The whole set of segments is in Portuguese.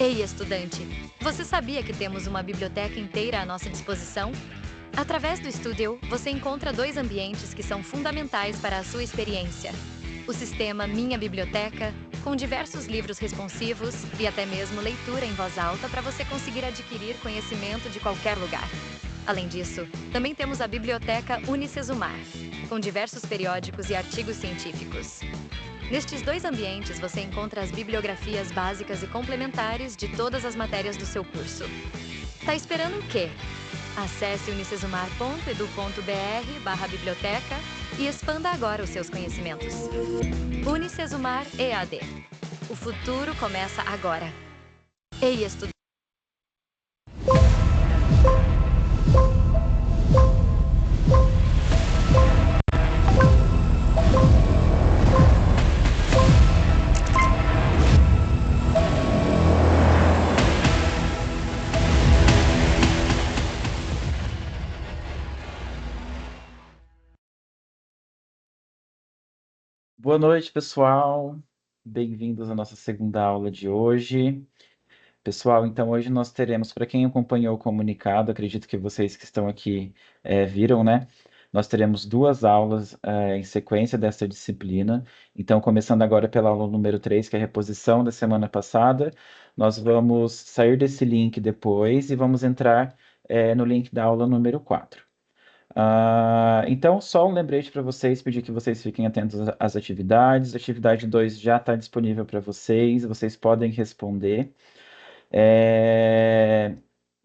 Ei, estudante! Você sabia que temos uma biblioteca inteira à nossa disposição? Através do Studio, você encontra dois ambientes que são fundamentais para a sua experiência. O sistema Minha Biblioteca, com diversos livros responsivos e até mesmo leitura em voz alta para você conseguir adquirir conhecimento de qualquer lugar. Além disso, também temos a Biblioteca Unicesumar, com diversos periódicos e artigos científicos. Nestes dois ambientes, você encontra as bibliografias básicas e complementares de todas as matérias do seu curso. Tá esperando o quê? Acesse unicesumar.edu.br/biblioteca e expanda agora os seus conhecimentos. Unicesumar EAD. O futuro começa agora. Ei, estudante! Boa noite, pessoal. Bem-vindos à nossa segunda aula de hoje. Pessoal, então hoje nós teremos, para quem acompanhou o comunicado, acredito que vocês que estão aqui viram, né? Nós teremos duas aulas em sequência dessa disciplina. Então, começando agora pela aula número 3, que é a reposição da semana passada, nós vamos sair desse link depois e vamos entrar no link da aula número 4. Então, só um lembrete para vocês, pedir que vocês fiquem atentos às atividades. A atividade 2 já está disponível para vocês podem responder.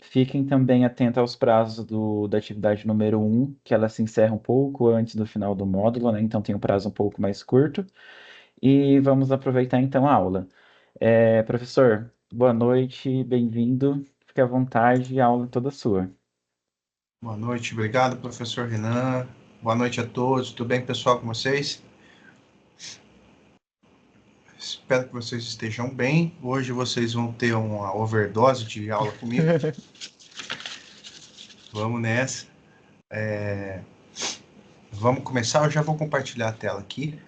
Fiquem também atentos aos prazos da atividade número 1, que ela se encerra um pouco antes do final do módulo, né? Então tem um prazo um pouco mais curto. E vamos aproveitar então a aula. Professor, boa noite, bem-vindo. Fique à vontade, a aula é toda sua. Boa noite, obrigado, professor Renan. Boa noite a todos, tudo bem, pessoal, com vocês? Espero que vocês estejam bem. Hoje vocês vão ter uma overdose de aula comigo. Vamos nessa. Vamos começar, eu já vou compartilhar a tela aqui.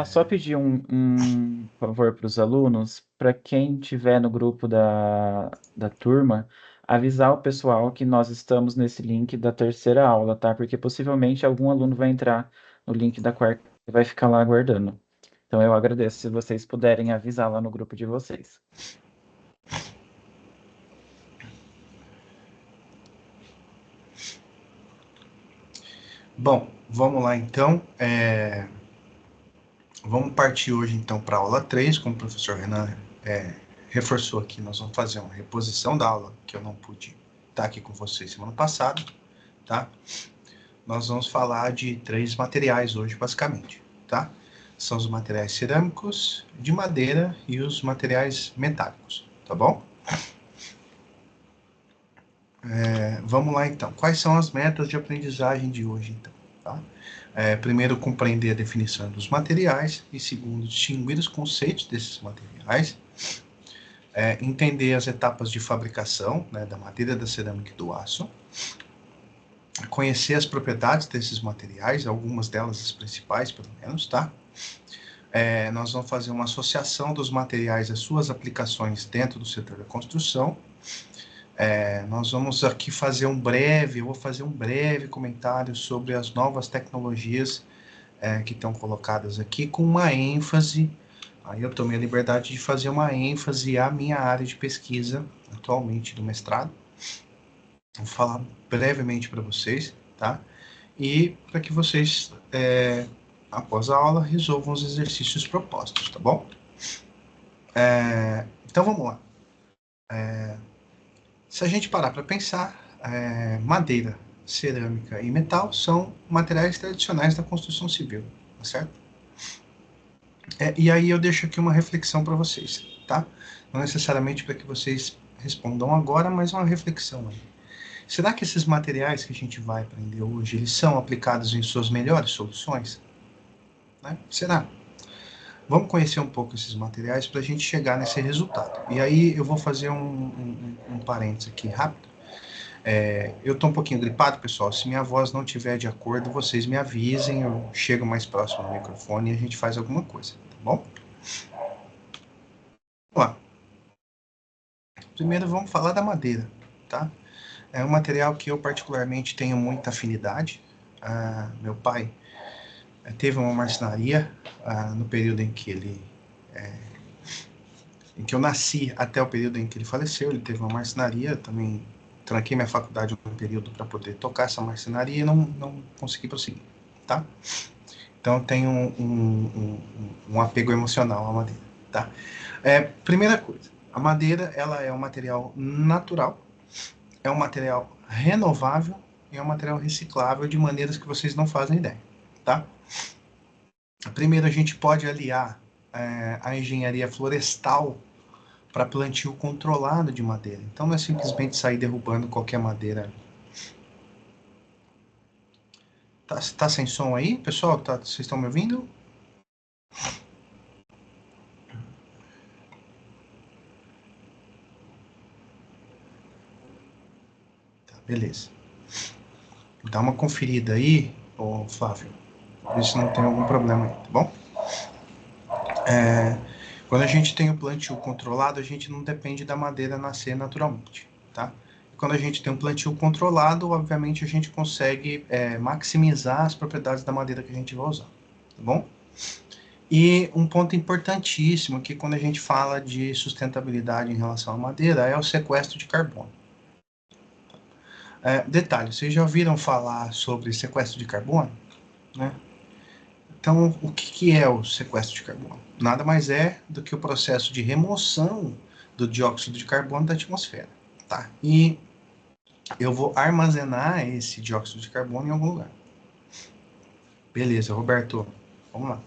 Só pedir um favor para os alunos, para quem tiver no grupo da turma, avisar o pessoal que nós estamos nesse link da terceira aula, tá? Porque possivelmente algum aluno vai entrar no link da quarta e vai ficar lá aguardando. Então eu agradeço se vocês puderem avisar lá no grupo de vocês. Bom, vamos lá então. Vamos partir hoje então para a aula 3, como o professor Renan reforçou aqui, nós vamos fazer uma reposição da aula que eu não pude estar aqui com vocês semana passada, tá? Nós vamos falar de 3 materiais hoje, basicamente, tá? São os materiais cerâmicos, de madeira e os materiais metálicos, tá bom? Vamos lá, então. Quais são as metas de aprendizagem de hoje, então? Tá? Primeiro, compreender a definição dos materiais e, segundo, distinguir os conceitos desses materiais, entender as etapas de fabricação, né, da madeira, da cerâmica e do aço, conhecer as propriedades desses materiais, algumas delas as principais, pelo menos, tá? Nós vamos fazer uma associação dos materiais às suas aplicações dentro do setor da construção. Nós vamos aqui eu vou fazer um breve comentário sobre as novas tecnologias que estão colocadas aqui, com uma ênfase, aí eu tomei a liberdade de fazer uma ênfase à minha área de pesquisa, atualmente do mestrado. Vou falar brevemente para vocês, tá? E para que vocês, após a aula, resolvam os exercícios propostos, tá bom? Então vamos lá. Se a gente parar para pensar, madeira, cerâmica e metal são materiais tradicionais da construção civil, tá certo? E aí eu deixo aqui uma reflexão para vocês, tá? Não necessariamente para que vocês respondam agora, mas uma reflexão aí. Será que esses materiais que a gente vai aprender hoje, eles são aplicados em suas melhores soluções? Né? Será? Vamos conhecer um pouco esses materiais para a gente chegar nesse resultado. E aí eu vou fazer um parênteses aqui rápido. Eu estou um pouquinho gripado, pessoal. Se minha voz não estiver de acordo, vocês me avisem, eu chego mais próximo do microfone e a gente faz alguma coisa, tá bom? Vamos lá. Primeiro vamos falar da madeira, tá? É um material que eu particularmente tenho muita afinidade. Meu pai teve uma marcenaria no período em que eu nasci até o período em que ele faleceu. Ele teve uma marcenaria, eu também tranquei minha faculdade um período para poder tocar essa marcenaria e não consegui prosseguir, tá? Então eu tenho um apego emocional à madeira, tá? Primeira coisa, a madeira ela é um material natural, é um material renovável e é um material reciclável de maneiras que vocês não fazem ideia, tá? Primeiro, a gente pode aliar a engenharia florestal para plantio controlado de madeira. Então, não é simplesmente sair derrubando qualquer madeira. Tá sem som aí, pessoal? Vocês estão me ouvindo? Tá, beleza. Dá uma conferida aí, Flávio. Ver se não tem algum problema aí, tá bom? Quando a gente tem o plantio controlado, a gente não depende da madeira nascer naturalmente, tá? Quando a gente tem um plantio controlado, obviamente a gente consegue maximizar as propriedades da madeira que a gente vai usar, tá bom? E um ponto importantíssimo que quando a gente fala de sustentabilidade em relação à madeira é o sequestro de carbono. Detalhe, vocês já ouviram falar sobre sequestro de carbono? Né? Então, o que é o sequestro de carbono? Nada mais é do que o processo de remoção do dióxido de carbono da atmosfera, tá? E eu vou armazenar esse dióxido de carbono em algum lugar. Beleza, Roberto, vamos lá.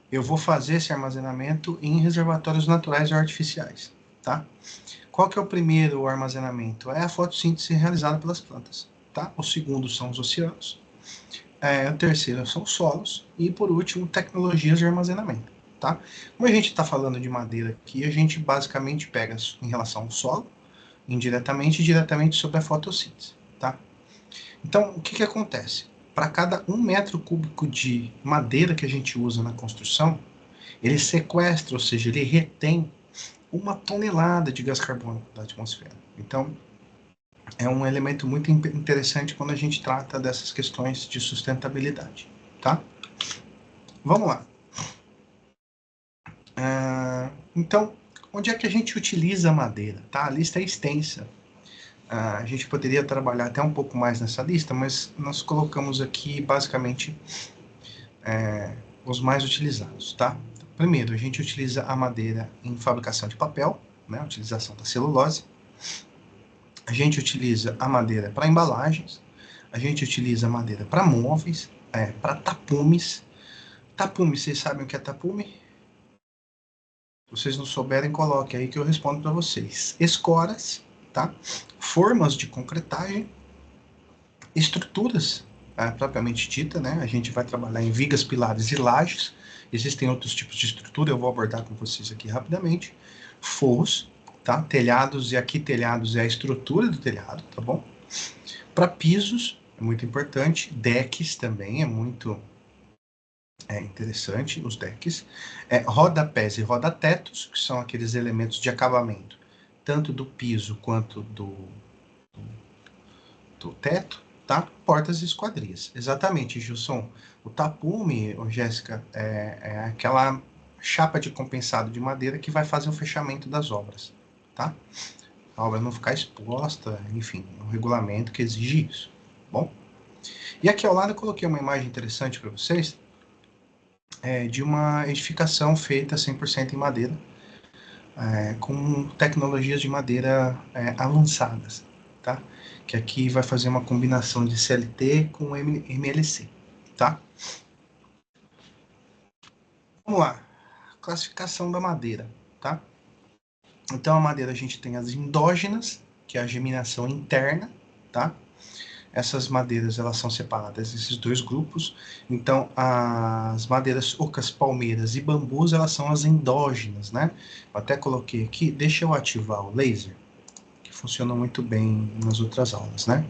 Eu vou fazer esse armazenamento em reservatórios naturais ou artificiais, tá? Qual que é o primeiro armazenamento? É a fotossíntese realizada pelas plantas, tá? O segundo são os oceanos. O terceiro são os solos. E, por último, tecnologias de armazenamento, tá? Como a gente está falando de madeira aqui, a gente basicamente pega em relação ao solo, indiretamente e diretamente sobre a fotossíntese, tá? Então, o que acontece? Para cada 1 metro cúbico de madeira que a gente usa na construção, ele sequestra, ou seja, ele retém 1 tonelada de gás carbônico da atmosfera. Então, é um elemento muito interessante quando a gente trata dessas questões de sustentabilidade, tá? Vamos lá. Então, onde é que a gente utiliza a madeira? Tá? A lista é extensa. A gente poderia trabalhar até um pouco mais nessa lista, mas nós colocamos aqui, basicamente, os mais utilizados, tá? Primeiro, a gente utiliza a madeira em fabricação de papel, né? A utilização da celulose. A gente utiliza a madeira para embalagens. A gente utiliza a madeira para móveis, para tapumes. Tapume, vocês sabem o que é tapume? Se vocês não souberem, coloque aí que eu respondo para vocês. Escoras, tá? Formas de concretagem, estruturas, propriamente dita, né? A gente vai trabalhar em vigas, pilares e lajes. Existem outros tipos de estrutura, eu vou abordar com vocês aqui rapidamente. Forros, tá? Telhados, e aqui telhados é a estrutura do telhado, tá bom? Para pisos, é muito importante. Decks também é muito interessante, os decks. Rodapés e rodatetos, que são aqueles elementos de acabamento, tanto do piso quanto do teto, tá? Portas e esquadrias. Exatamente, Gilson. O tapume, Jéssica, é aquela chapa de compensado de madeira que vai fazer o fechamento das obras, tá? A obra não ficar exposta, enfim, é um regulamento que exige isso, bom? E aqui ao lado eu coloquei uma imagem interessante para vocês, de uma edificação feita 100% em madeira, com tecnologias de madeira avançadas, tá? Que aqui vai fazer uma combinação de CLT com MLC, tá? Vamos lá, classificação da madeira, tá? Então a madeira a gente tem as endógenas, que é a geminação interna, tá? Essas madeiras, elas são separadas nesses dois grupos. Então, as madeiras ocas, palmeiras e bambus, elas são as endógenas, né? Eu até coloquei aqui, deixa eu ativar o laser, que funciona muito bem nas outras aulas, né?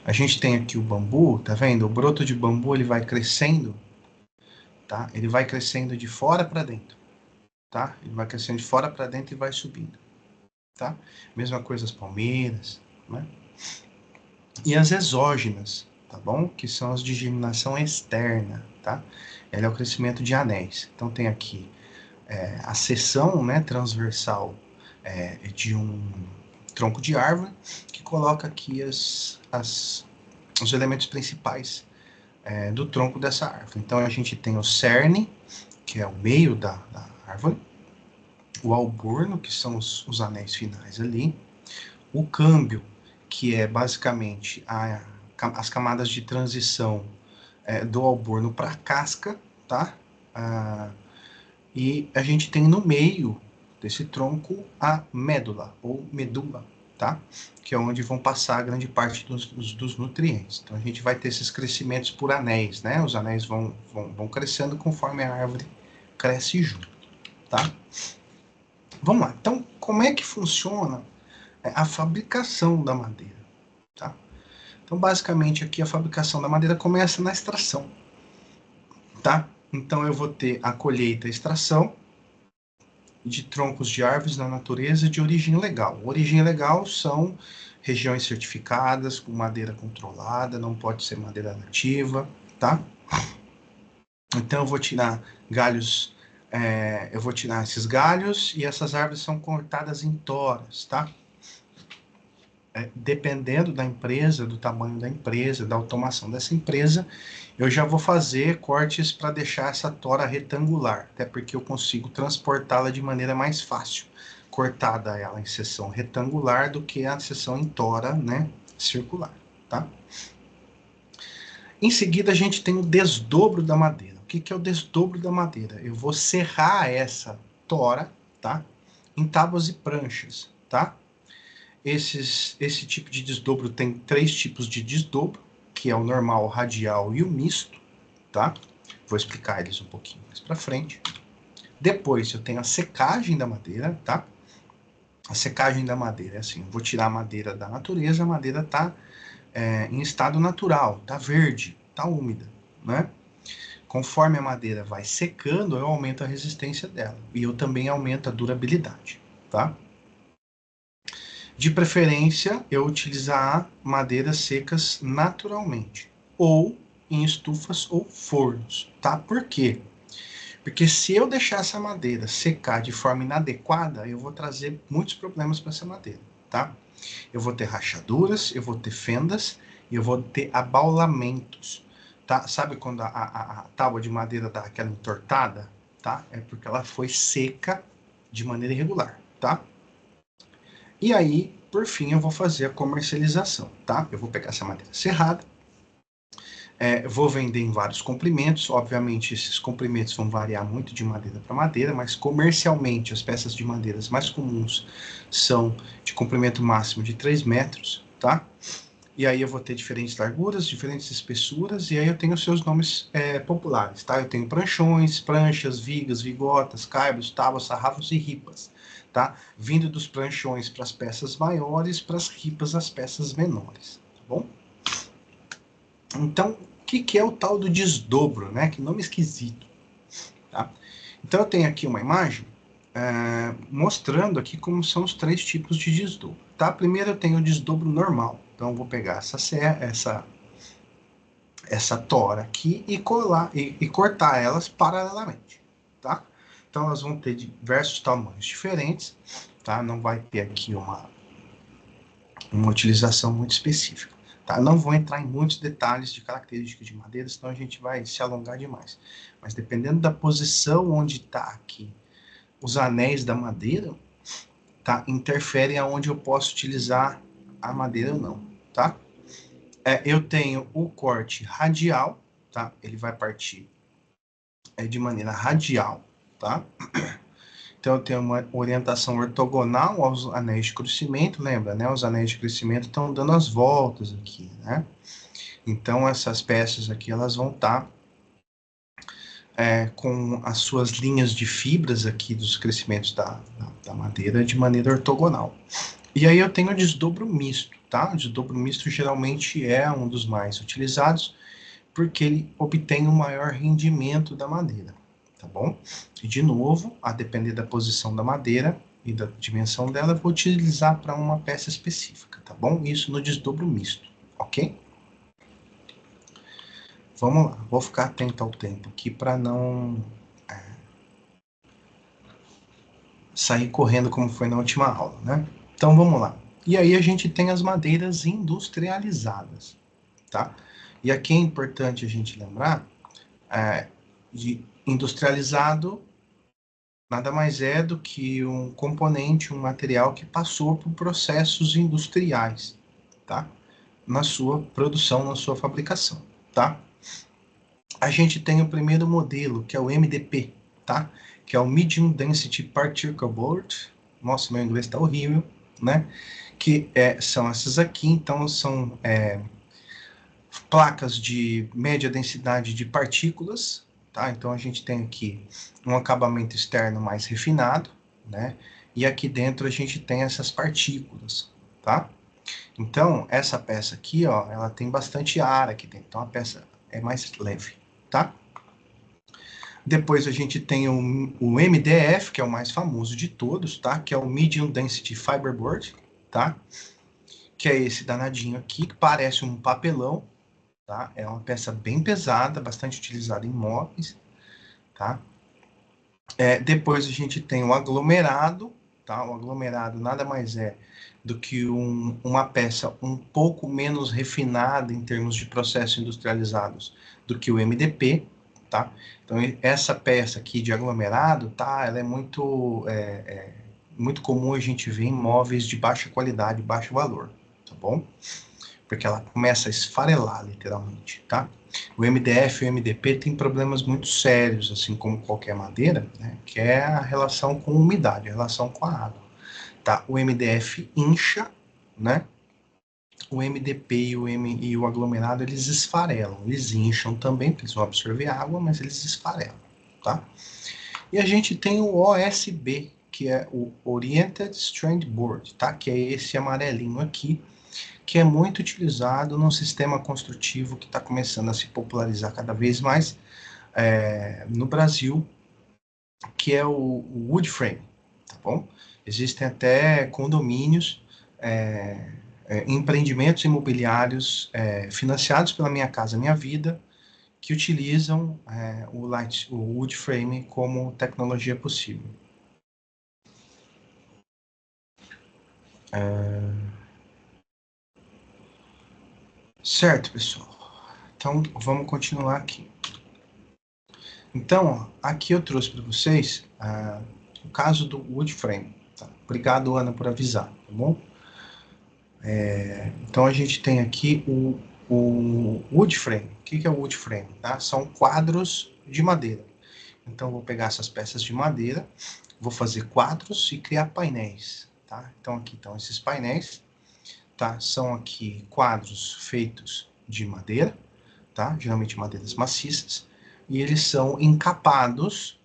A gente tem aqui o bambu, tá vendo? O broto de bambu, ele vai crescendo, tá? Ele vai crescendo de fora para dentro, tá? Ele vai crescendo de fora para dentro e vai subindo, tá? Mesma coisa as palmeiras, né? E as exógenas, tá bom? Que são as de germinação externa, tá? Ela é o crescimento de anéis. Então tem aqui a seção, né, transversal de um tronco de árvore, que coloca aqui os elementos principais do tronco dessa árvore. Então a gente tem o cerne, que é o meio da árvore, o alborno, que são os anéis finais ali, o câmbio, que é basicamente as camadas de transição do alborno para a casca, tá? E a gente tem no meio desse tronco a médula, ou medula, tá? Que é onde vão passar a grande parte dos nutrientes. Então a gente vai ter esses crescimentos por anéis, né? Os anéis vão crescendo conforme a árvore cresce junto, tá? Vamos lá. Então, como é que funciona a fabricação da madeira, tá? Então, basicamente, aqui a fabricação da madeira começa na extração, tá? Então, eu vou ter a colheita e extração de troncos de árvores na natureza de origem legal. Origem legal são regiões certificadas, com madeira controlada, não pode ser madeira nativa, tá? Então, eu vou tirar galhos, eu vou tirar esses galhos e essas árvores são cortadas em toras, tá? Dependendo da empresa, do tamanho da empresa, da automação dessa empresa, eu já vou fazer cortes para deixar essa tora retangular, até porque eu consigo transportá-la de maneira mais fácil, cortada ela em seção retangular do que a seção em tora, né, circular, tá? Em seguida, a gente tem o desdobro da madeira. O que é o desdobro da madeira? Eu vou serrar essa tora, tá, em tábuas e pranchas, tá? Esse tipo de desdobro tem 3 tipos de desdobro, que é o normal, o radial e o misto, tá? Vou explicar eles um pouquinho mais para frente. Depois eu tenho a secagem da madeira, tá? A secagem da madeira é assim, eu vou tirar a madeira da natureza, a madeira tá em estado natural, tá verde, tá úmida, né? Conforme a madeira vai secando, eu aumento a resistência dela e eu também aumento a durabilidade, tá? De preferência, eu utilizar madeiras secas naturalmente, ou em estufas ou fornos, tá? Por quê? Porque se eu deixar essa madeira secar de forma inadequada, eu vou trazer muitos problemas para essa madeira, tá? Eu vou ter rachaduras, eu vou ter fendas e eu vou ter abaulamentos, tá? Sabe quando a tábua de madeira dá aquela entortada, tá? É porque ela foi seca de maneira irregular, tá? E aí, por fim, eu vou fazer a comercialização, tá? Eu vou pegar essa madeira serrada, vou vender em vários comprimentos. Obviamente, esses comprimentos vão variar muito de madeira para madeira, mas comercialmente, as peças de madeiras mais comuns são de comprimento máximo de 3 metros, tá? E aí eu vou ter diferentes larguras, diferentes espessuras, e aí eu tenho os seus nomes populares, tá? Eu tenho pranchões, pranchas, vigas, vigotas, caibros, tábuas, sarrafos e ripas, tá? Vindo dos pranchões para as peças maiores, para as ripas as peças menores, tá bom? Então, o que é o tal do desdobro, né? Que nome esquisito, tá? Então eu tenho aqui uma imagem mostrando aqui como são os 3 tipos de desdobro, tá? Primeiro eu tenho o desdobro normal, então eu vou pegar essa tora aqui e cortar elas paralelamente, tá? Então elas vão ter diversos tamanhos diferentes, tá? Não vai ter aqui uma utilização muito específica, tá? Não vou entrar em muitos detalhes de características de madeira, senão a gente vai se alongar demais. Mas dependendo da posição onde está aqui os anéis da madeira, tá? Interferem aonde eu posso utilizar a madeira ou não, tá? Eu tenho o corte radial, tá? Ele vai partir de maneira radial, tá? Então eu tenho uma orientação ortogonal aos anéis de crescimento, lembra, né? Os anéis de crescimento estão dando as voltas aqui, né? Então essas peças aqui, elas vão estar com as suas linhas de fibras aqui dos crescimentos da madeira de maneira ortogonal. E aí eu tenho o desdobro misto, tá? O desdobro misto geralmente é um dos mais utilizados, porque ele obtém um maior rendimento da madeira, tá bom? E de novo, a depender da posição da madeira, e da dimensão dela, eu vou utilizar para uma peça específica, tá bom? Isso no desdobro misto, ok? Vamos lá, vou ficar atento ao tempo aqui para não sair correndo como foi na última aula, né? Então vamos lá. E aí a gente tem as madeiras industrializadas, tá? E aqui é importante a gente lembrar de industrializado nada mais é do que um componente, um material que passou por processos industriais, tá? Na sua produção, na sua fabricação, tá? A gente tem o primeiro modelo, que é o MDP, tá? Que é o Medium Density Particle Board. Nossa, meu inglês está horrível, né? Que são essas aqui, então são placas de média densidade de partículas, tá? Então a gente tem aqui um acabamento externo mais refinado, né? E aqui dentro a gente tem essas partículas, tá? Então essa peça aqui, ó, ela tem bastante ar aqui dentro, então a peça é mais leve, tá? Depois a gente tem o MDF, que é o mais famoso de todos, tá? Que é o Medium Density Fiberboard, tá? Que é esse danadinho aqui, que parece um papelão, tá? É uma peça bem pesada, bastante utilizada em móveis, tá? Depois a gente tem o aglomerado, tá? O aglomerado nada mais é do que uma peça um pouco menos refinada em termos de processos industrializados do que o MDP, tá? Então essa peça aqui de aglomerado, tá? Ela é muito muito comum a gente ver em móveis de baixa qualidade, baixo valor, tá bom? Porque ela começa a esfarelar, literalmente, tá? O MDF e o MDP têm problemas muito sérios, assim como qualquer madeira, né? Que é a relação com a umidade, a relação com a água, tá? O MDF incha, né? O MDP e o aglomerado, eles esfarelam, eles incham também, porque eles vão absorver água, mas eles esfarelam, tá? E a gente tem o OSB, que é o Oriented Strand Board, tá? Que é esse amarelinho aqui, que é muito utilizado num sistema construtivo que está começando a se popularizar cada vez mais no Brasil, que é o wood frame, tá bom? Existem até condomínios, empreendimentos imobiliários financiados pela Minha Casa Minha Vida, que utilizam o wood frame como tecnologia possível. Certo, pessoal. Então, vamos continuar aqui. Então, aqui eu trouxe para vocês o caso do wood frame. Tá? Obrigado, Ana, por avisar, tá bom? Então, a gente tem aqui o wood frame. O que é o wood frame? Tá? São quadros de madeira. Então, eu vou pegar essas peças de madeira, vou fazer quadros e criar painéis. Tá? Então, aqui estão esses painéis. Tá? São aqui quadros feitos de madeira, tá? Geralmente madeiras maciças, e eles são encapados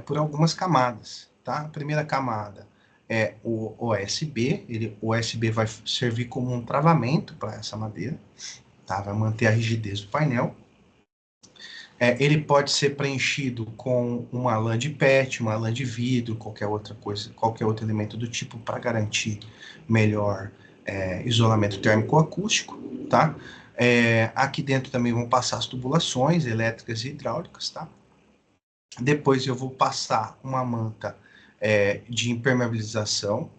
por algumas camadas, tá? A primeira camada é o OSB, o OSB vai servir como um travamento para essa madeira, tá? Vai manter a rigidez do painel. Ele pode ser preenchido com uma lã de PET, uma lã de vidro, qualquer outra coisa, qualquer outro elemento do tipo para garantir melhor isolamento térmico acústico, tá? Aqui dentro também vão passar as tubulações elétricas e hidráulicas, tá? Depois eu vou passar uma manta de impermeabilização,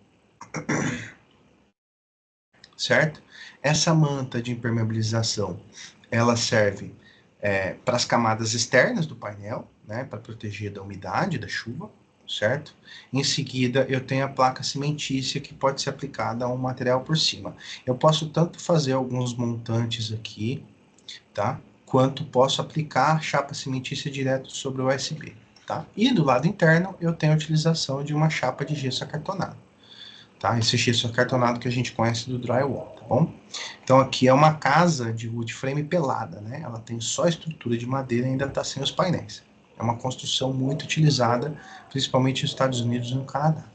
certo? Essa manta de impermeabilização, ela serve para as camadas externas do painel, né? Para proteger da umidade, da chuva, certo? Em seguida, eu tenho a placa cimentícia que pode ser aplicada a um material por cima. Eu posso tanto fazer alguns montantes aqui, tá? Quanto posso aplicar chapa cimentícia direto sobre o USB, tá? E do lado interno, eu tenho a utilização de uma chapa de gesso acartonado, tá? Esse gesso acartonado que a gente conhece do drywall, tá bom? Então aqui é uma casa de wood frame pelada, né? Ela tem só estrutura de madeira e ainda está sem os painéis. É uma construção muito utilizada, principalmente nos Estados Unidos e no Canadá.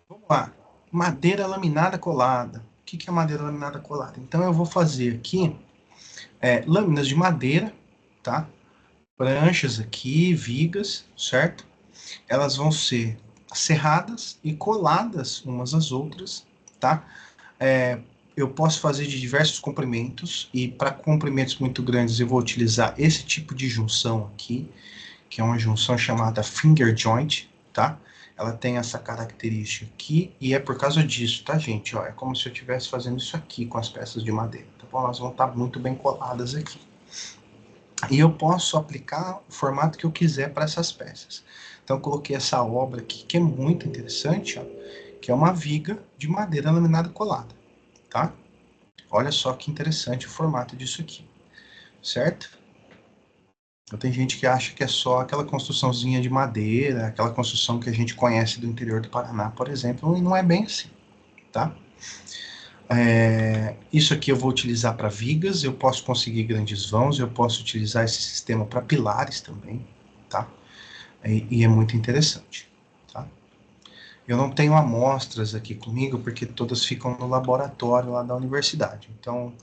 Vamos lá. Madeira laminada colada. O que é madeira laminada colada? Então eu vou fazer aqui lâminas de madeira, tá? Pranchas aqui, vigas, certo? elas vão ser serradas e coladas umas às outras, tá? Eu posso fazer de diversos comprimentos, e para comprimentos muito grandes eu vou utilizar esse tipo de junção aqui, que é uma junção chamada finger joint, tá? Ela tem essa característica aqui, e é por causa disso, tá, gente? Ó, é como se eu estivesse fazendo isso aqui com as peças de madeira, tá bom? Elas vão estar muito bem coladas aqui. E eu posso aplicar o formato que eu quiser para essas peças. Então, eu coloquei essa obra aqui, que é muito interessante, ó, que é uma viga de madeira laminada colada, tá? Olha só que interessante o formato disso aqui, certo? Então, tem gente que acha que é só aquela construçãozinha de madeira, aquela construção que a gente conhece do interior do Paraná, por exemplo, e não é bem assim, tá? Isso aqui eu vou utilizar para vigas, eu posso conseguir grandes vãos, eu posso utilizar esse sistema para pilares também, tá? E é muito interessante, tá? Eu não tenho amostras aqui comigo, porque todas ficam no laboratório lá da universidade. Então,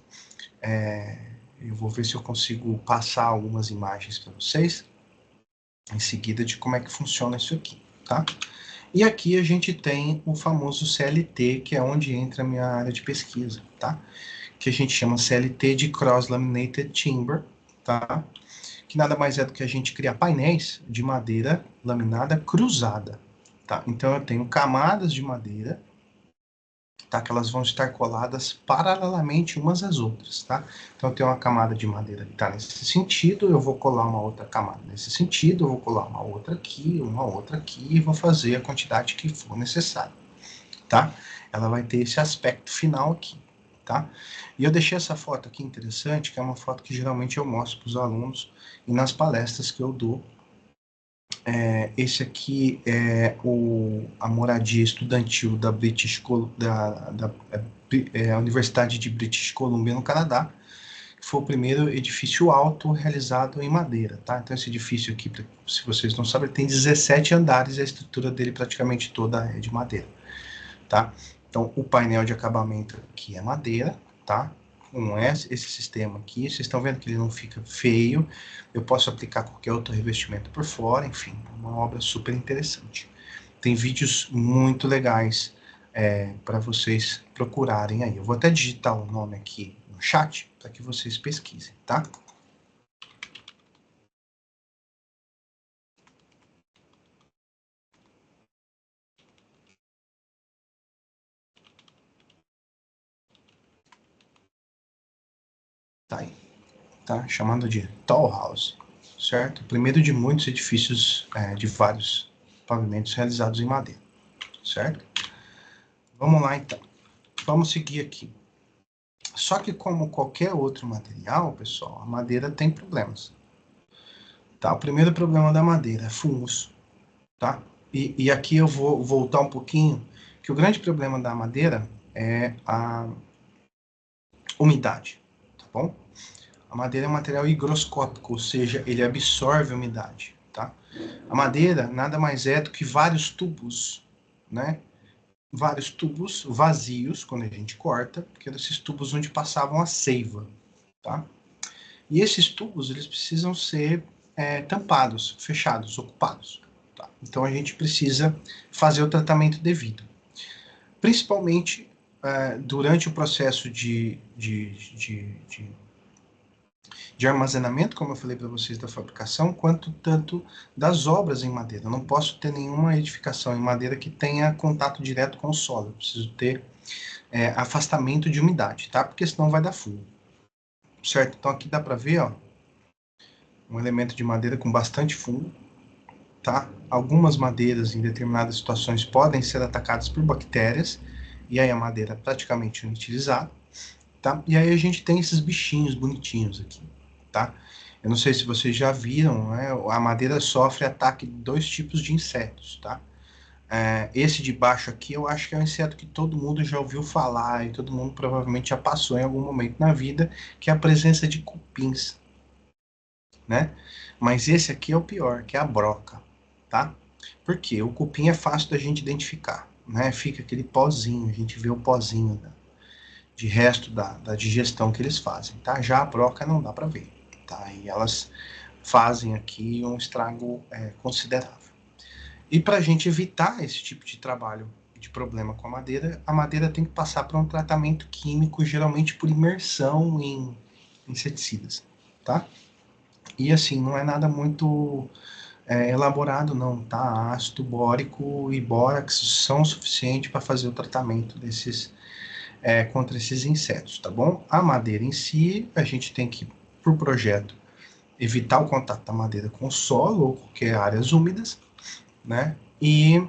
eu vou ver se eu consigo passar algumas imagens para vocês, em seguida, de como é que funciona isso aqui, tá? E aqui a gente tem o famoso CLT, que é onde entra a minha área de pesquisa, tá? Que a gente chama CLT de Cross Laminated Timber, tá? Que nada mais é do que a gente criar painéis de madeira laminada cruzada, tá? Então eu tenho camadas de madeira, tá? Que elas vão estar coladas paralelamente umas às outras, tá? Então eu tenho uma camada de madeira que está nesse sentido, eu vou colar uma outra camada nesse sentido, eu vou colar uma outra aqui, e vou fazer a quantidade que for necessária, tá? Ela vai ter esse aspecto final aqui, tá? E eu deixei essa foto aqui interessante, que é uma foto que geralmente eu mostro para os alunos e nas palestras que eu dou. Esse aqui é a moradia estudantil da Universidade de British Columbia, no Canadá, que foi o primeiro edifício alto realizado em madeira, tá? Então esse edifício aqui, se vocês não sabem, ele tem 17 andares e a estrutura dele praticamente toda é de madeira, tá? Então o painel de acabamento aqui é madeira, tá? Com esse sistema aqui, vocês estão vendo que ele não fica feio, eu posso aplicar qualquer outro revestimento por fora, enfim, é uma obra super interessante. Tem vídeos muito legais para vocês procurarem aí. Eu vou até digitar o nome aqui no chat para que vocês pesquisem, tá? Tá aí, tá? Chamado de Tall House, certo? O primeiro de muitos edifícios de vários pavimentos realizados em madeira, certo? Vamos lá, então. Vamos seguir aqui. Só que, como qualquer outro material, pessoal, a madeira tem problemas. Tá? O primeiro problema da madeira é fungos, tá? E aqui eu vou voltar um pouquinho, que o grande problema da madeira é a umidade, tá bom? A madeira é um material higroscópico, ou seja, ele absorve a umidade, tá? A madeira nada mais é do que vários tubos, né? Vários tubos vazios, quando a gente corta, que eram esses tubos onde passavam a seiva, tá? E esses tubos, eles precisam ser tampados, fechados, ocupados, tá? Então a gente precisa fazer o tratamento devido. Principalmente durante o processo de armazenamento, como eu falei para vocês, da fabricação, quanto tanto das obras em madeira. Eu não posso ter nenhuma edificação em madeira que tenha contato direto com o solo. Eu preciso ter afastamento de umidade, tá? Porque senão vai dar fungo. Certo? Então aqui dá para ver, ó, um elemento de madeira com bastante fungo, tá? Algumas madeiras em determinadas situações podem ser atacadas por bactérias, e aí a madeira é praticamente inutilizada, tá? E aí a gente tem esses bichinhos bonitinhos aqui, tá? Eu não sei se vocês já viram, né? A madeira sofre ataque de 2 tipos de insetos, tá? Esse de baixo aqui, eu acho que é um inseto que todo mundo já ouviu falar, e todo mundo provavelmente já passou em algum momento na vida, que é a presença de cupins, né? Mas esse aqui é o pior, que é a broca, tá? Por quê? O cupim é fácil da gente identificar, né? Fica aquele pozinho, a gente vê o pozinho de resto da digestão que eles fazem, tá? Já a broca não dá para ver, tá? E elas fazem aqui um estrago considerável. E para a gente evitar esse tipo de trabalho, de problema com a madeira tem que passar por um tratamento químico, geralmente por imersão em inseticidas, tá? E assim, não é nada muito elaborado não, tá? Ácido bórico e bórax são suficientes para fazer o tratamento desses, contra esses insetos, tá bom? A madeira em si, a gente tem que, por projeto, evitar o contato da madeira com o solo ou qualquer áreas úmidas, né? E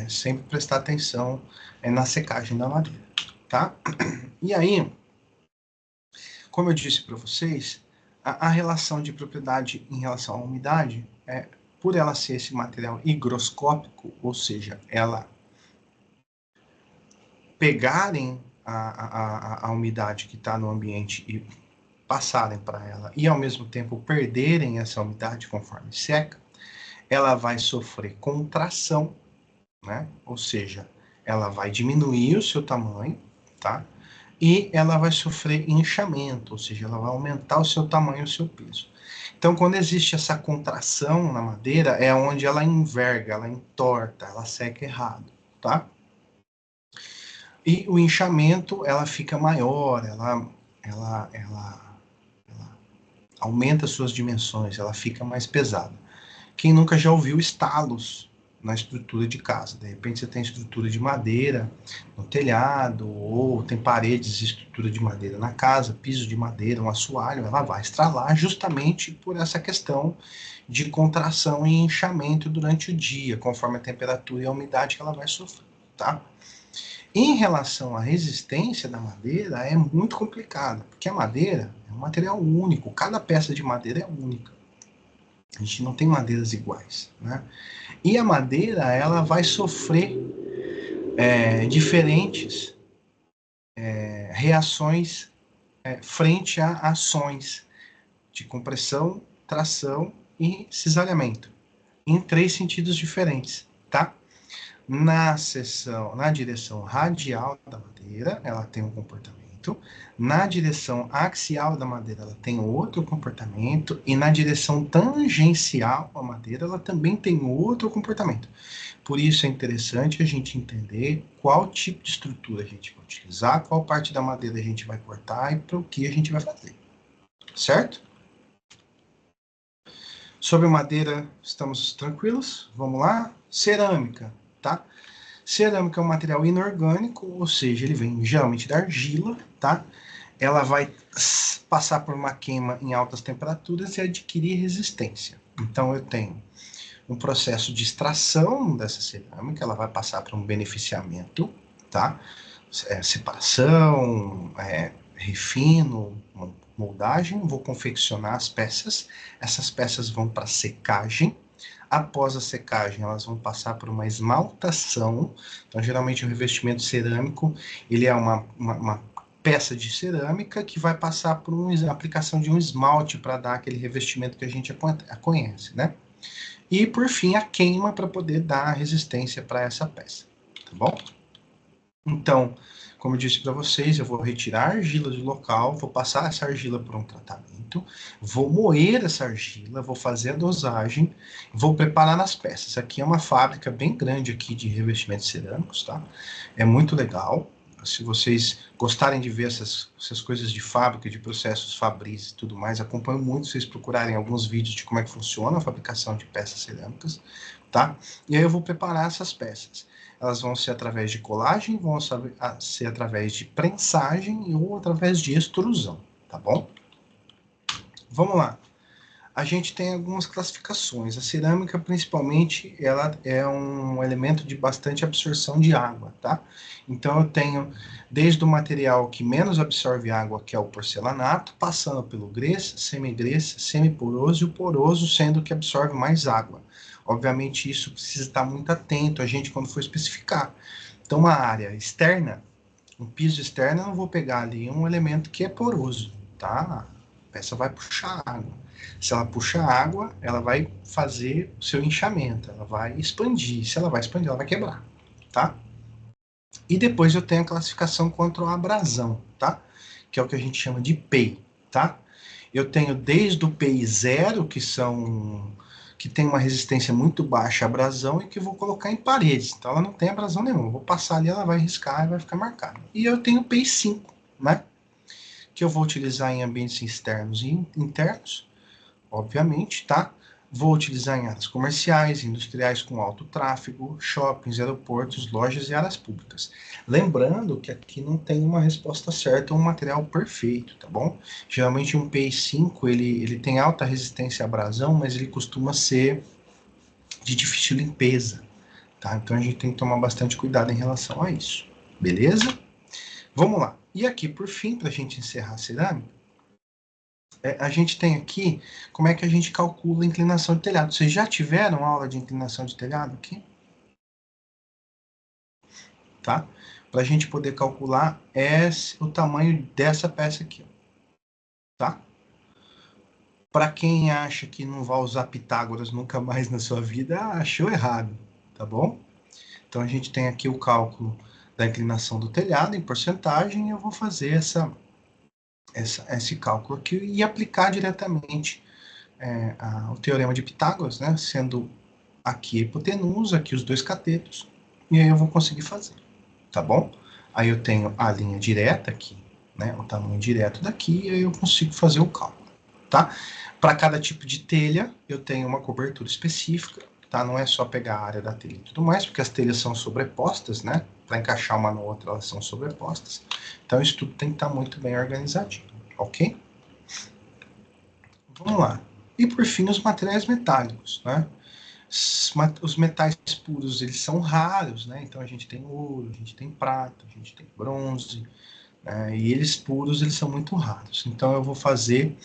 sempre prestar atenção na secagem da madeira, tá? E aí, como eu disse para vocês, a relação de propriedade em relação à umidade, por ela ser esse material higroscópico, ou seja, ela pegarem a umidade que está no ambiente e passarem para ela, e ao mesmo tempo perderem essa umidade conforme seca, ela vai sofrer contração, né? Ou seja, ela vai diminuir o seu tamanho, tá? E ela vai sofrer inchamento, ou seja, ela vai aumentar o seu tamanho e o seu peso. Então, quando existe essa contração na madeira, é onde ela enverga, ela entorta, ela seca errado, tá? E o inchamento, ela fica maior, ela aumenta suas dimensões, ela fica mais pesada. Quem nunca já ouviu estalos na estrutura de casa? De repente você tem estrutura de madeira no telhado, ou tem paredes de estrutura de madeira na casa, piso de madeira, um assoalho, ela vai estralar justamente por essa questão de contração e inchamento durante o dia, conforme a temperatura e a umidade que ela vai sofrer, tá? Em relação à resistência da madeira, é muito complicado, porque a madeira é um material único, cada peça de madeira é única. A gente não tem madeiras iguais, né? E a madeira, ela vai sofrer diferentes reações frente a ações de compressão, tração e cisalhamento, em 3 sentidos diferentes, tá? Na direção radial da madeira, ela tem um comportamento. Na direção axial da madeira, ela tem outro comportamento. E na direção tangencial à madeira, ela também tem outro comportamento. Por isso é interessante a gente entender qual tipo de estrutura a gente vai utilizar, qual parte da madeira a gente vai cortar e para o que a gente vai fazer. Certo? Sobre madeira, estamos tranquilos? Vamos lá? Cerâmica, tá? Cerâmica é um material inorgânico, ou seja, ele vem geralmente da argila, tá? Ela vai passar por uma queima em altas temperaturas e adquirir resistência. Então, eu tenho um processo de extração dessa cerâmica, ela vai passar por um beneficiamento, tá? Separação, refino, moldagem, vou confeccionar as peças, essas peças vão para secagem. Após a secagem, elas vão passar por uma esmaltação. Então, geralmente, o revestimento cerâmico, ele é uma peça de cerâmica que vai passar por uma aplicação de um esmalte para dar aquele revestimento que a gente conhece, né? E, por fim, a queima para poder dar resistência para essa peça, tá bom? Então, como eu disse para vocês, eu vou retirar a argila do local, vou passar essa argila por um tratamento, vou moer essa argila, vou fazer a dosagem, vou preparar nas peças. Aqui é uma fábrica bem grande aqui de revestimentos cerâmicos, tá? É muito legal. Se vocês gostarem de ver essas coisas de fábrica, de processos Fabris e tudo mais, acompanho muito se vocês procurarem alguns vídeos de como é que funciona a fabricação de peças cerâmicas, tá? E aí eu vou preparar essas peças. Elas vão ser através de colagem, vão ser através de prensagem ou através de extrusão, tá bom? Vamos lá. A gente tem algumas classificações. A cerâmica, principalmente, ela é um elemento de bastante absorção de água, tá? Então, eu tenho desde o material que menos absorve água, que é o porcelanato, passando pelo grès, semigrès, semiporoso e o poroso, sendo que absorve mais água. Obviamente, isso precisa estar muito atento a gente quando for especificar. Então, uma área externa, um piso externo, eu não vou pegar ali um elemento que é poroso, tá? A peça vai puxar água. Se ela puxa água, ela vai fazer o seu inchamento, ela vai expandir. Se ela vai expandir, ela vai quebrar, tá? E depois eu tenho a classificação quanto à abrasão, tá? Que é o que a gente chama de PEI, tá? Eu tenho desde o PEI 0, que que tem uma resistência muito baixa à abrasão e que eu vou colocar em paredes. Então ela não tem abrasão nenhuma. Eu vou passar ali, ela vai riscar e vai ficar marcada. E eu tenho o PEI 5, né? Que eu vou utilizar em ambientes externos e internos, obviamente, tá? Vou utilizar em áreas comerciais, industriais com alto tráfego, shoppings, aeroportos, lojas e áreas públicas. Lembrando que aqui não tem uma resposta certa ou um material perfeito, tá bom? Geralmente um PEI 5, ele tem alta resistência à abrasão, mas ele costuma ser de difícil limpeza, tá? Então a gente tem que tomar bastante cuidado em relação a isso, beleza? Vamos lá. E aqui, por fim, para a gente encerrar a cerâmica, a gente tem aqui como é que a gente calcula a inclinação de telhado. Vocês já tiveram aula de inclinação de telhado aqui? Tá? Para a gente poder calcular o tamanho dessa peça aqui. Tá? Para quem acha que não vai usar Pitágoras nunca mais na sua vida, achou errado. Tá bom? Então a gente tem aqui o cálculo da inclinação do telhado em porcentagem e eu vou fazer esse cálculo aqui e aplicar diretamente o teorema de Pitágoras, né, sendo aqui a hipotenusa, aqui os dois catetos, e aí eu vou conseguir fazer, tá bom? Aí eu tenho a linha direta aqui, né, o tamanho direto daqui, e aí eu consigo fazer o cálculo, tá? Para cada tipo de telha, eu tenho uma cobertura específica, tá? Não é só pegar a área da telha e tudo mais, porque as telhas são sobrepostas, né? Para encaixar uma na outra, elas são sobrepostas. Então, isso tudo tem que estar muito bem organizadinho, ok? Vamos lá. E, por fim, os materiais metálicos, né? Os metais puros, eles são raros, né? Então, a gente tem ouro, a gente tem prata, a gente tem bronze, né? E eles puros, eles são muito raros. Então, eu vou fazer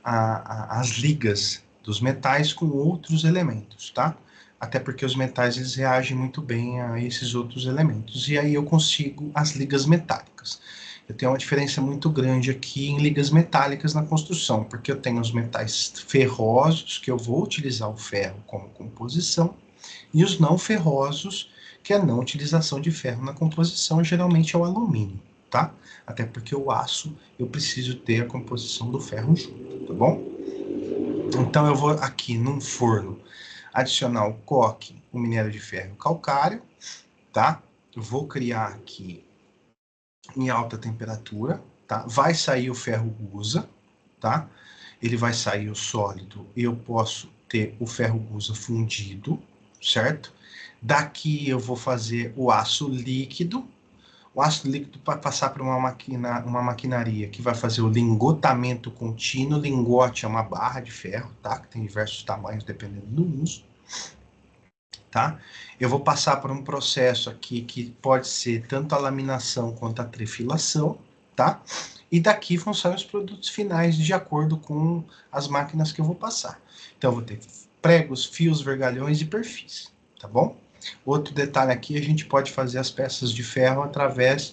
as ligas dos metais com outros elementos, tá? Até porque os metais, eles reagem muito bem a esses outros elementos. E aí eu consigo as ligas metálicas. Eu tenho uma diferença muito grande aqui em ligas metálicas na construção, porque eu tenho os metais ferrosos, que eu vou utilizar o ferro como composição, e os não ferrosos, que é a não utilização de ferro na composição, geralmente é o alumínio, tá? Até porque o aço, eu preciso ter a composição do ferro junto, tá bom? Então eu vou aqui num forno adicionar o coque, o minério de ferro calcário, tá? Eu vou criar aqui em alta temperatura, tá? Vai sair o ferro gusa, tá? Ele vai sair o sólido e eu posso ter o ferro gusa fundido, certo? Daqui eu vou fazer o aço líquido. O aço líquido vai passar para uma maquinaria que vai fazer o lingotamento contínuo. Lingote é uma barra de ferro, tá? Que tem diversos tamanhos dependendo do uso. Tá? Eu vou passar por um processo aqui que pode ser tanto a laminação quanto a trefilação, tá? E daqui vão sair os produtos finais de acordo com as máquinas que eu vou passar. Então, eu vou ter pregos, fios, vergalhões e perfis, tá bom? Outro detalhe aqui, a gente pode fazer as peças de ferro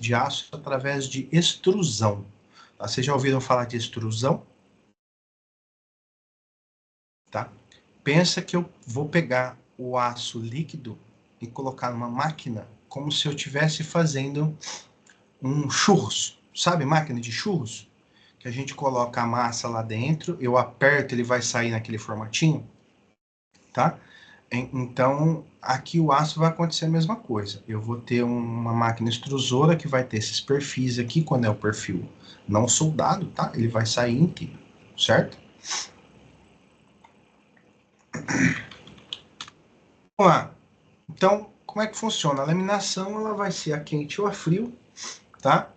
de aço, através de extrusão. Tá? Vocês já ouviram falar de extrusão? Tá? Pensa que eu vou pegar o aço líquido e colocar numa máquina como se eu estivesse fazendo um churros, sabe, máquina de churros? Que a gente coloca a massa lá dentro, eu aperto, ele vai sair naquele formatinho, tá? Então, aqui o aço vai acontecer a mesma coisa. Eu vou ter uma máquina extrusora que vai ter esses perfis aqui, quando é o perfil não soldado, tá? Ele vai sair inteiro, certo? Vamos lá. Então, como é que funciona? A laminação, ela vai ser a quente ou a frio, tá?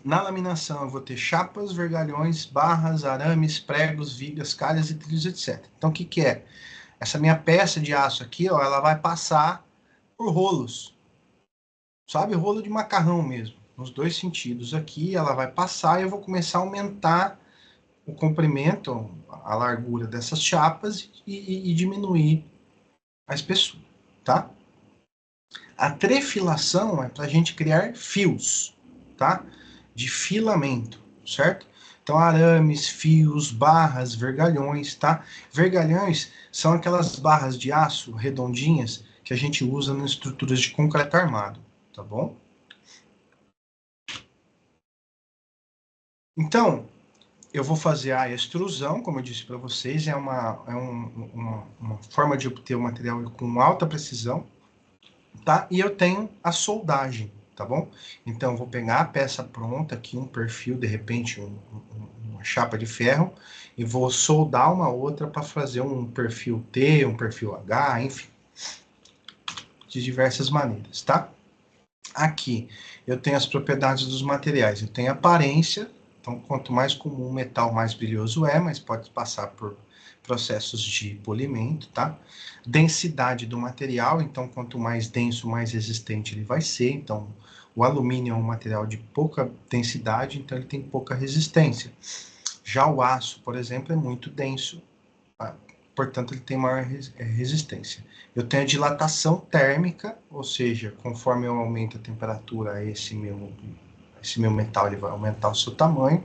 Na laminação, eu vou ter chapas, vergalhões, barras, arames, pregos, vigas, calhas e trilhos, etc. Então, o que que é? Essa minha peça de aço aqui, ó, ela vai passar por rolos, sabe? Rolo de macarrão mesmo, nos dois sentidos aqui, ela vai passar e eu vou começar a aumentar o comprimento, a largura dessas chapas e diminuir a espessura, tá? A trefilação é para a gente criar fios, tá? De filamento, certo? Então, arames, fios, barras, vergalhões, tá? Vergalhões são aquelas barras de aço redondinhas que a gente usa nas estruturas de concreto armado, tá bom? Então, eu vou fazer a extrusão, como eu disse para vocês, é uma forma de obter o material com alta precisão, tá? E eu tenho a soldagem, tá bom? Então, eu vou pegar a peça pronta aqui, um perfil, de repente, uma chapa de ferro, e vou soldar uma outra para fazer um perfil T, um perfil H, enfim, de diversas maneiras, tá? Aqui, eu tenho as propriedades dos materiais. Eu tenho aparência, então, quanto mais comum o metal, mais brilhoso é, mas pode passar por processos de polimento, tá? Densidade do material, então, quanto mais denso, mais resistente ele vai ser. Então, o alumínio é um material de pouca densidade, então ele tem pouca resistência. Já o aço, por exemplo, é muito denso, tá? Portanto, ele tem maior resistência. Eu tenho a dilatação térmica, ou seja, conforme eu aumento a temperatura, esse meu metal ele vai aumentar o seu tamanho.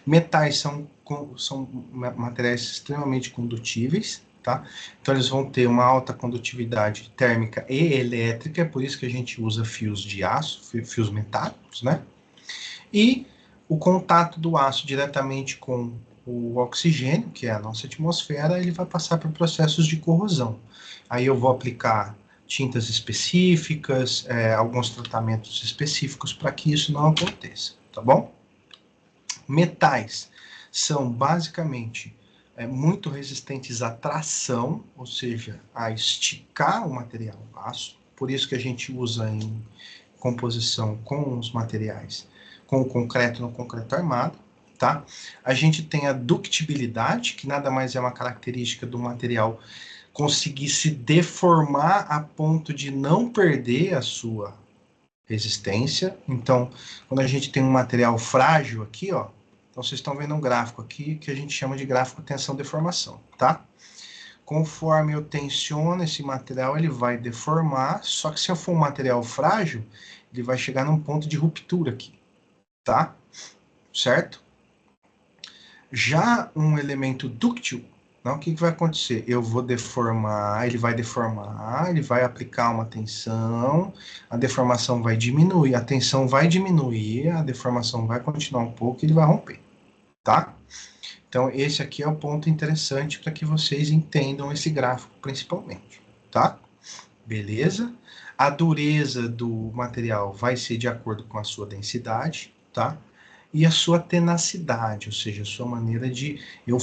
Metais são materiais extremamente condutíveis, tá? Então, eles vão ter uma alta condutividade térmica e elétrica, é por isso que a gente usa fios de aço, fios metálicos, né? E o contato do aço diretamente com o oxigênio, que é a nossa atmosfera, ele vai passar por processos de corrosão. Aí eu vou aplicar tintas específicas, alguns tratamentos específicos para que isso não aconteça, tá bom? Metais são basicamente muito resistentes à tração, ou seja, a esticar o material aço, por isso que a gente usa em composição com os materiais, com o concreto no concreto armado, tá? A gente tem a ductibilidade, que nada mais é uma característica do material conseguir se deformar a ponto de não perder a sua resistência. Então, quando a gente tem um material frágil aqui, ó, então vocês estão vendo um gráfico aqui que a gente chama de gráfico tensão-deformação, tá? Conforme eu tensiono esse material, ele vai deformar, só que se eu for um material frágil, ele vai chegar num ponto de ruptura aqui, tá? Certo? Já um elemento dúctil, não, o que vai acontecer? Eu vou deformar, ele vai aplicar uma tensão, a deformação vai diminuir, a tensão vai diminuir, a deformação vai continuar um pouco e ele vai romper, tá? Então, esse aqui é o ponto interessante para que vocês entendam esse gráfico, principalmente, tá? Beleza? A dureza do material vai ser de acordo com a sua densidade, tá? E a sua tenacidade, ou seja, a sua maneira de eu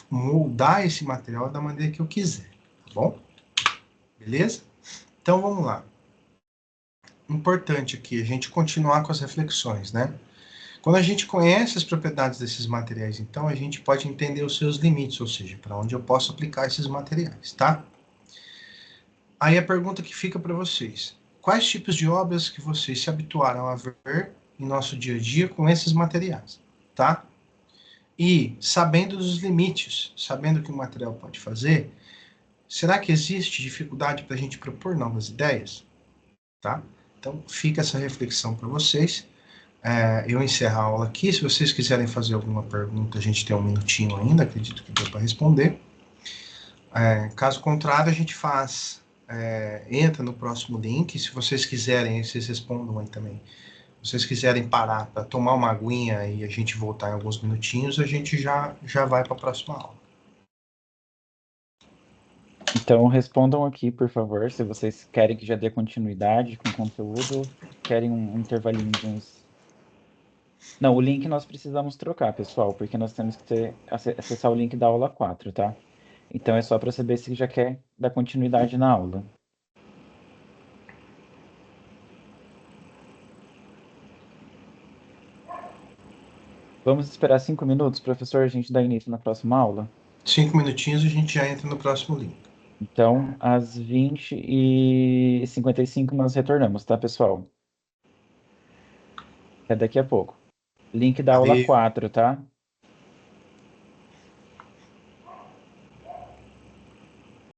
moldar esse material da maneira que eu quiser, tá bom? Beleza? Então, vamos lá. Importante aqui a gente continuar com as reflexões, né? Quando a gente conhece as propriedades desses materiais, então, a gente pode entender os seus limites, ou seja, para onde eu posso aplicar esses materiais, tá? Aí a pergunta que fica para vocês: quais tipos de obras que vocês se habituaram a ver em nosso dia a dia com esses materiais, tá? E sabendo dos limites, sabendo o que o material pode fazer, será que existe dificuldade para a gente propor novas ideias, tá? Então fica essa reflexão para vocês. Eu encerro a aula aqui. Se vocês quiserem fazer alguma pergunta, a gente tem um minutinho ainda, acredito que deu para responder. Caso contrário, a gente entra no próximo link. Se vocês quiserem, vocês respondam aí também. Se vocês quiserem parar para tomar uma aguinha e a gente voltar em alguns minutinhos, a gente já vai para a próxima aula. Então, respondam aqui, por favor, se vocês querem que já dê continuidade com o conteúdo, querem um intervalinho de uns... Não, o link nós precisamos trocar, pessoal, porque nós temos que acessar o link da aula 4, tá? Então, é só para saber se já quer dar continuidade na aula. Vamos esperar 5 minutos, professor, a gente dá início na próxima aula? 5 minutinhos e a gente já entra no próximo link. Então, às 20h55 nós retornamos, tá, pessoal? Até daqui a pouco. Link da aula 4, tá?